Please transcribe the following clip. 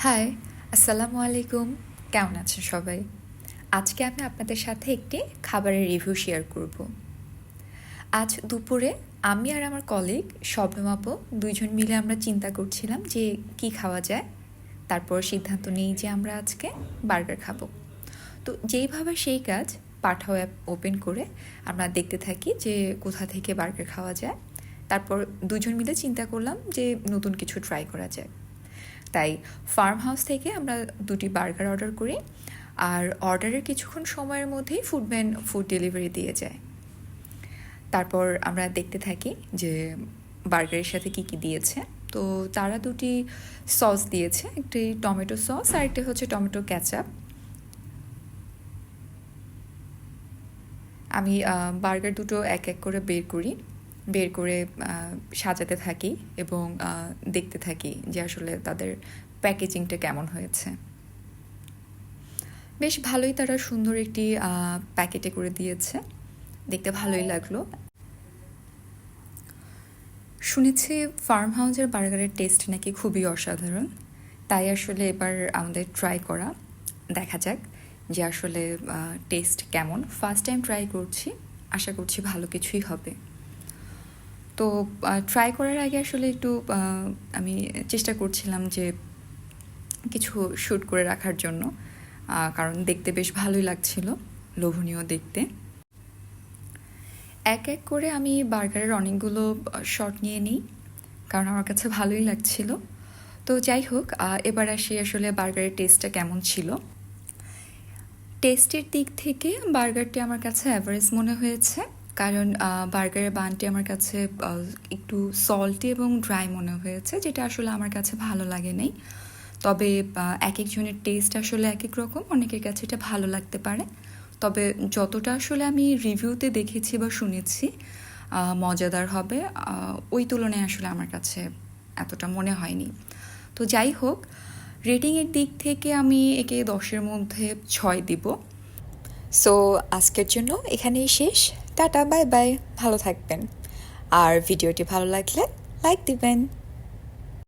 High, আসসালামু আলাইকুম। কেমন আছেন সবাই? আজকে আমি আপনাদের সাথে একটি খাবারের রিভিউ শেয়ার করব। আজ দুপুরে আমি আর আমার কলিগ শবনম আপু দুইজন মিলে আমরা চিন্তা করছিলাম যে কি খাওয়া যায়। তারপর সিদ্ধান্ত নিই যে আমরা আজকে বার্গার খাবো। তো যেইভাবে সেই কাজ, পাঠাও অ্যাপ ওপেন করে আমরা দেখতে থাকি যে কোথা থেকে বার্গার খাওয়া যায়। তারপর দুজন মিলে চিন্তা করলাম যে নতুন কিছু ট্রাই করা যায়। তাই ফার্ম হাউস থেকে আমরা দুটি বার্গার অর্ডার করি, আর অর্ডারের কিছুক্ষণ সময়ের মধ্যেই ফুডম্যান ফুড ডেলিভারি দিয়ে যায়। তারপর আমরা দেখতে থাকি যে বার্গারের সাথে কি কি দিয়েছে। তো তারা দুটি সস দিয়েছে, একটি টমেটো সস আর একটি হচ্ছে টমেটো ক্যাচাপ। আমি বার্গার দুটো এক এক করে বের করে সাজাতে থাকি এবং দেখতে থাকি যে আসলে তাদের প্যাকেজিংটা কেমন হয়েছে। বেশ ভালোই, তারা সুন্দর একটি প্যাকেটে করে দিয়েছে, দেখতে ভালোই লাগলো। শুনেছি ফার্ম হাউসের বার্গারের টেস্ট নাকি খুবই অসাধারণ, তাই আসলে এবার আমাদের ট্রাই করা, দেখা যাক যে আসলে টেস্ট কেমন। ফার্স্ট টাইম ট্রাই করছি, আশা করছি ভালো কিছুই হবে। তো ট্রাই করার আগে আসলে একটু আমি চেষ্টা করছিলাম যে কিছু শ্যুট করে রাখার জন্য, কারণ দেখতে বেশ ভালোই লাগছিল, লোভনীয় দেখতে। এক এক করে আমি বার্গারের অনেকগুলো শট নিয়ে নিই, কারণ আমার কাছে ভালোই লাগছিল। তো যাই হোক, এবার আসি আসলে বার্গারের টেস্টটা কেমন ছিল। টেস্টের দিক থেকে বার্গারটি আমার কাছে অ্যাভারেজ মনে হয়েছে, কারণ বার্গারের বানটি আমার কাছে একটু সল্টি এবং ড্রাই মনে হয়েছে, যেটা আসলে আমার কাছে ভালো লাগে নাই। তবে এক একজনের টেস্ট আসলে এক এক রকম, অনেকের কাছে এটা ভালো লাগতে পারে। তবে যতটা আসলে আমি রিভিউতে দেখেছি বা শুনেছি মজাদার হবে, ওই তুলনায় আসলে আমার কাছে এতটা মনে হয়নি। তো যাই হোক, রেটিংয়ের দিক থেকে আমি একে 10-এর মধ্যে 6 দিব। সো আজকের জন্য এখানেই শেষ। টাটা, বাই বাই, ভালো থাকবেন। আর ভিডিওটি ভালো লাগলে লাইক দিবেন।